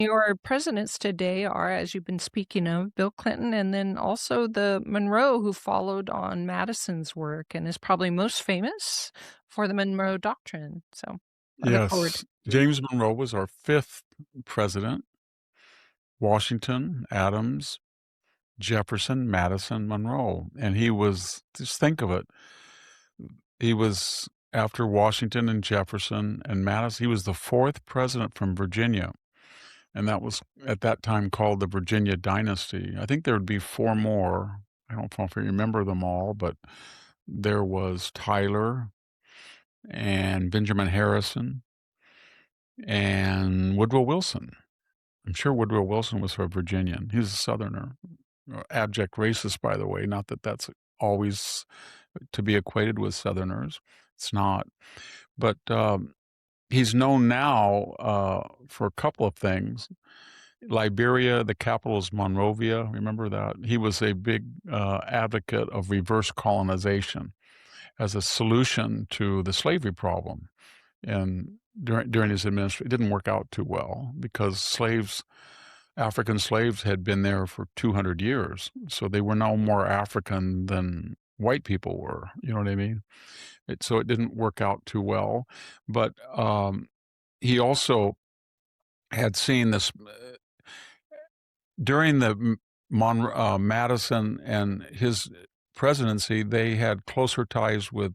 Your presidents today are, as you've been speaking of, Bill Clinton and then also the Monroe who followed on Madison's work and is probably most famous for the Monroe Doctrine. So I look forward Yes, James Monroe was our 5th president. Washington, Adams, Jefferson, Madison, Monroe, and he was just think of it, he was after Washington and Jefferson and Madison, he was the 4th president from Virginia, and that was at that time called the Virginia Dynasty. I think there would be 4 more. I don't know if you remember them all, but there was Tyler and Benjamin Harrison and Woodrow Wilson. I'm sure Woodrow Wilson was a Virginian. He was a Southerner. Abject racist, by the way, not that that's always to be equated with Southerners. It's not. But, he's known now, for a couple of things. Liberia, the capital is Monrovia, remember that? He was a big, advocate of reverse colonization as a solution to the slavery problem, and during his administration, it didn't work out too well because African slaves had been there for 200 years, so they were no more African than white people were, you know what I mean? So it didn't work out too well, but, he also had seen this, during the Madison and his presidency, they had closer ties with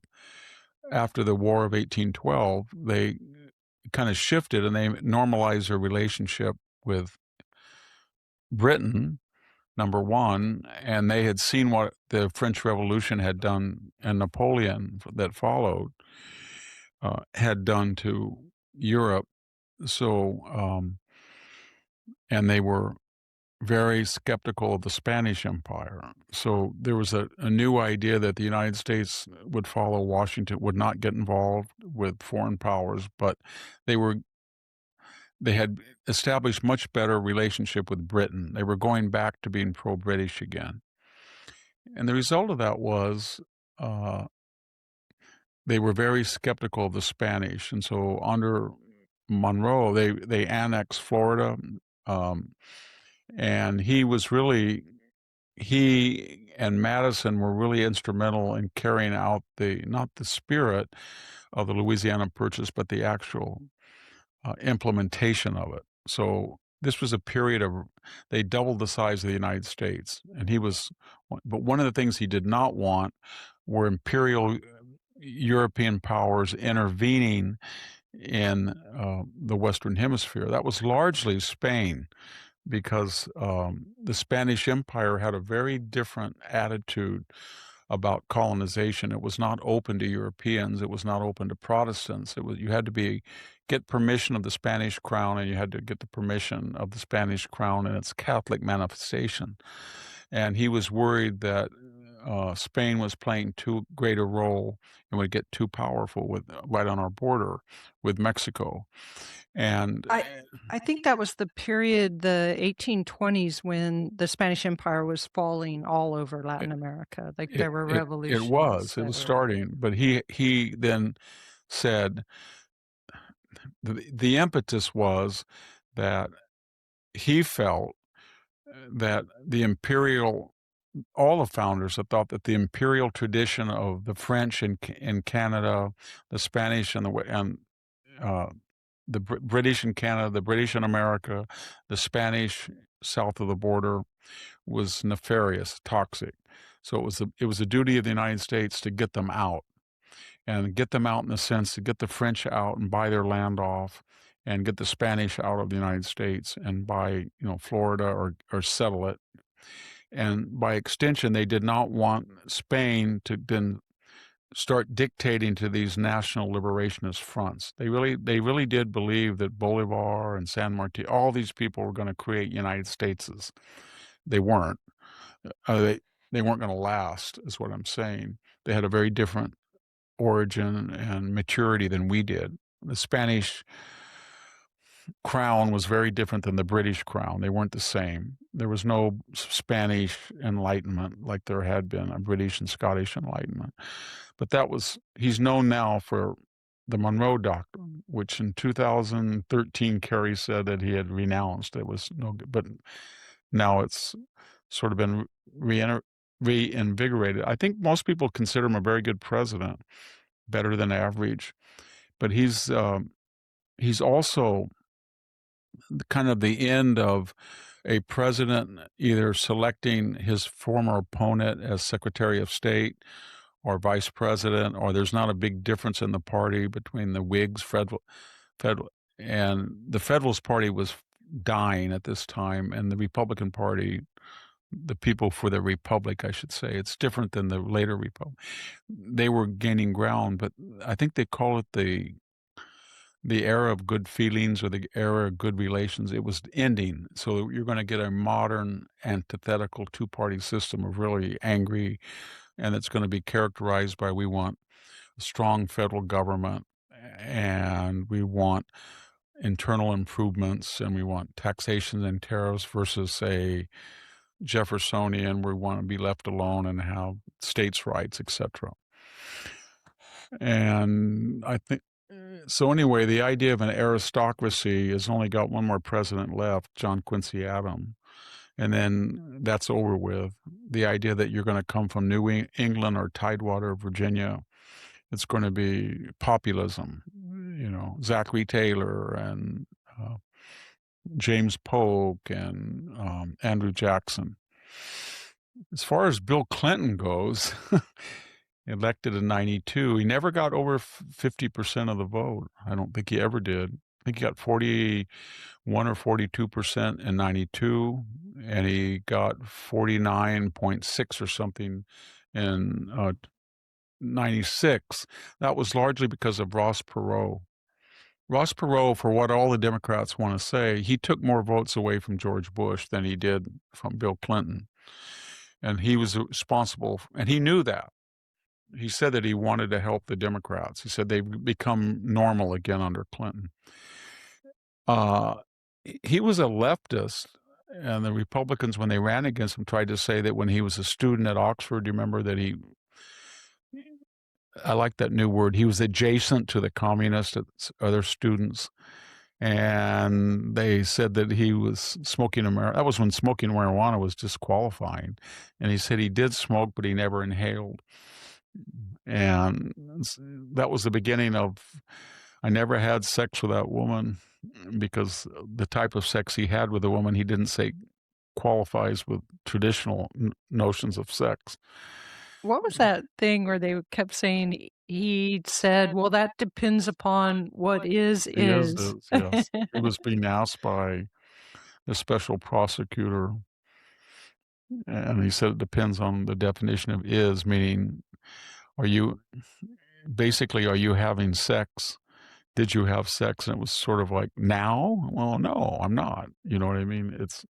after the War of 1812, they kinda shifted and they normalized their relationship with Britain, number 1, and they had seen what the French Revolution had done and Napoleon that followed, had done to Europe. So, and they were very skeptical of the Spanish Empire. So there was a new idea that the United States would follow Washington, would not get involved with foreign powers, but they were they had established much better relationship with Britain. They were going back to being pro-British again. And the result of that was, uh, they were very skeptical of the Spanish, and so under Monroe, they annexed Florida, um, and he and Madison were really instrumental in carrying out the not the spirit of the Louisiana Purchase, but the actual, implementation of it. So this was a period of they doubled the size of the United States, and he was but one of the things he did not want were imperial European powers intervening in, the Western Hemisphere. That was largely Spain because, the Spanish Empire had a very different attitude about colonization. It was not open to Europeans. It was not open to Protestants. It was you had to get permission of the Spanish crown, and you had to get the permission of the Spanish crown in its Catholic manifestation. And he was worried that Spain was playing too great a role and would get too powerful with right on our border with Mexico. And I I think that was the period, the 1820s, when the Spanish Empire was falling all over Latin America. Like It there were revolutions it that was were starting, but he then said the impetus was that he felt that the imperial all the founders had thought that the imperial tradition of the French in Canada, the Spanish and uh, the British in Canada, the British in America, the Spanish south of the border was nefarious, toxic. So it was a duty of the United States to get them out. And get them out in the sense to get the French out and buy their land off and get the Spanish out of the United States and buy, Florida or settle it. And by extension, they did not want Spain to then start dictating to these national liberationist fronts. They really did believe that Bolivar and San Martin, all these people were going to create United Stateses. They weren't. They weren't going to last, is what I'm saying. They had a very different origin and maturity than we did. The Spanish crown was very different than the British crown. They weren't the same. There was no Spanish Enlightenment like there had been a British and Scottish Enlightenment. But he's known now for the Monroe Doctrine, which in 2013 Kerry said that he had renounced. It was no good, but now it's sort of been reiner reinvigorated. I think most people consider him a very good president, better than average, but he's also kind of the end of a president either selecting his former opponent as Secretary of State or vice president, or there's not a big difference in the party between the Whigs, Federal, and the Federalist Party was dying at this time, and the Republican Party, the people for the Republic, I should say, it's different than the later Republic. They were gaining ground, but I think they call it the era of good feelings or the era of good relations. It was ending. So you're going to get a modern antithetical two-party system of really angry, and it's going to be characterized by we want a strong federal government and we want internal improvements and we want taxation and tariffs versus a Jeffersonian we want to be left alone and have states' rights, etc. And I think so anyway, the idea of an aristocracy has only got one more president left, John Quincy Adams, and then that's over with. The idea that you're going to come from England or Tidewater, Virginia, it's going to be populism. Zachary Taylor and James Polk and Andrew Jackson. As far as Bill Clinton goes, elected in 92, he never got over 50% of the vote. I don't think he ever did. I think he got 41 or 42% in 92, and he got 49.6 or something in 96. That was largely because of Ross Perot. Ross Perot, for what all the Democrats want to say, he took more votes away from George Bush than he did from Bill Clinton. And he was responsible, and he knew that. He said that he wanted to help the Democrats. He said they've become normal again under Clinton. Uh, he was a leftist, and the Republicans, when they ran against him, tried to say that when he was a student at Oxford, do you remember that I like that new word, he was adjacent to the communists, other students, and they said that he was smoking marijuana. That was when smoking marijuana was disqualifying, and he said he did smoke, but he never inhaled. And that was the beginning of, I never had sex with that woman, because the type of sex he had with a woman, he didn't say qualifies with traditional notions of sex. What was that thing where they kept saying he said, "Well, that depends upon what is He is." yes. He was being asked by the special prosecutor, and he said it depends on the definition of is, meaning, are you basically, are you having sex? Did you have sex? And it was sort of like, now? Well, no, I'm not. You know what I mean? It's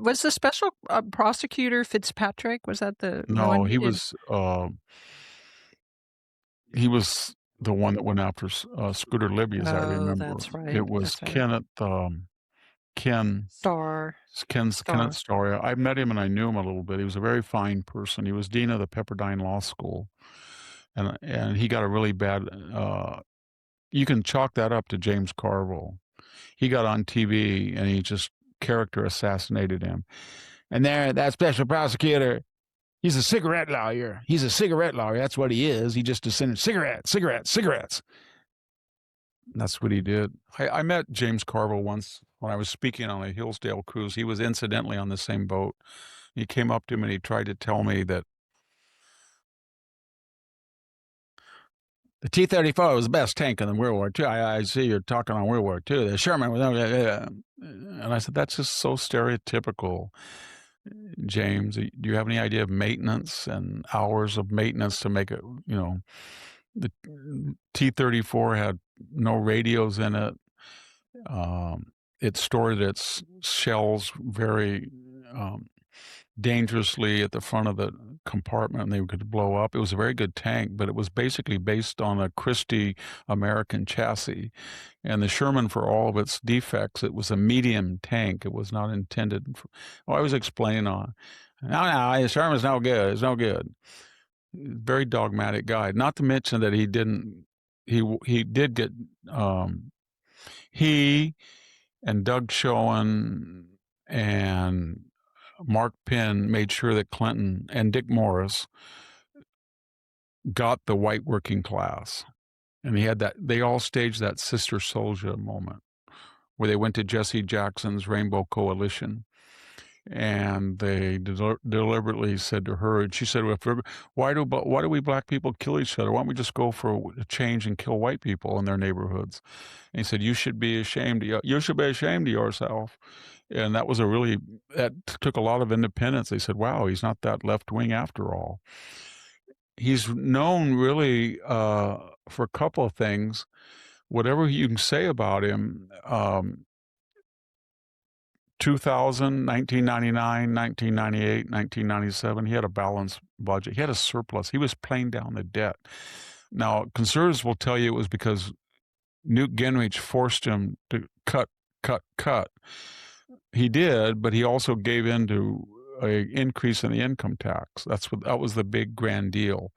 Was the special, prosecutor Fitzpatrick, was that the one no, he did? he was the one that went after Scooter Libby, as I Oh, remember. that's right, It was that's right. Ken Star. Kenneth Star. Story. I met him and I knew him a little bit. He was a very fine person. He was dean of the Pepperdine Law School, and he got a really bad. You can chalk that up to James Carville. He got on TV and he just character assassinated him. And there, that special prosecutor, he's a cigarette lawyer. He's a cigarette lawyer. That's what he is. He just descended cigarettes. That's what he did. I met James Carville once when I was speaking on a Hillsdale cruise. He was incidentally on the same boat. He came up to me and he tried to tell me that the T-34 was the best tank in the World War II. I see you're talking on World War II. The Sherman was, and I said, that's just so stereotypical. James, do you have any idea of maintenance and hours of maintenance to make it, the T-34 had no radios in it. It stored its shells very dangerously at the front of the compartment, and they could blow up. It was a very good tank, but it was basically based on a Christie American chassis. And the Sherman, for all of its defects, it was a medium tank. It was not intended for, I was explaining on, no, the Sherman's no good. It's no good. Very dogmatic guy. Not to mention that he didn't he did get, um he and Doug Schoen and Mark Penn made sure that Clinton and Dick Morris got the white working class. And they all staged that Sister Souljah moment where they went to Jesse Jackson's Rainbow Coalition and they deliberately said to her, and she said, well, why do we black people kill each other? Why don't we just go for a change and kill white people in their neighborhoods? And he said, you should be ashamed of yourself. And that took a lot of independence. They said, wow, he's not that left wing after all. He's known really for a couple of things. Whatever you can say about him, 2000, 1999, 1998, 1997, he had a balanced budget. He had a surplus. He was paying down the debt. Now, conservatives will tell you it was because Newt Gingrich forced him to cut, cut, cut. He did, but he also gave in to an increase in the income tax. That was the big grand deal,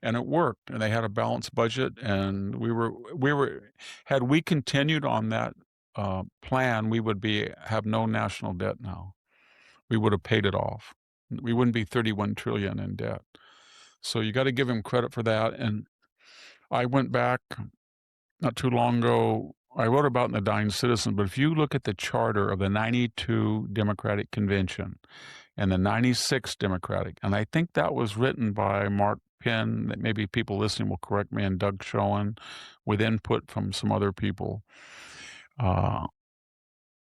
and it worked. And they had a balanced budget, and had we continued on that plan, we would have no national debt now. We would have paid it off. We wouldn't be 31 trillion in debt. So you got to give him credit for that. And I went back not too long ago. I wrote about in the Dying Citizen, but if you look at the charter of the 92 Democratic Convention and the 96 Democratic, and I think that was written by Mark Penn, that maybe people listening will correct me, and Doug Schoen, with input from some other people.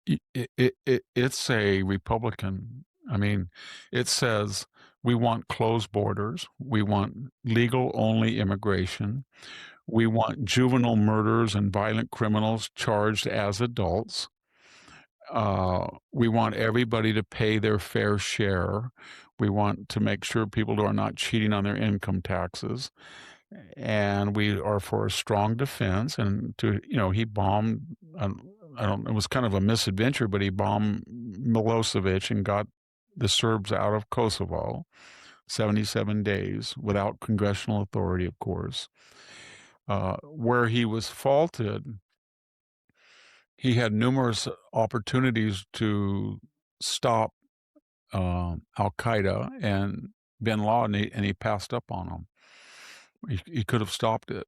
It's a Republican. I mean, it says we want closed borders. We want legal only immigration. We want juvenile murderers and violent criminals charged as adults. We want everybody to pay their fair share. We want to make sure people are not cheating on their income taxes. And we are for a strong defense. And he bombed. I don't. It was kind of a misadventure, but he bombed Milosevic and got the Serbs out of Kosovo. 77 days without congressional authority, of course. Where he was faulted, he had numerous opportunities to stop Al-Qaeda and bin Laden, and he passed up on them. He could have stopped it.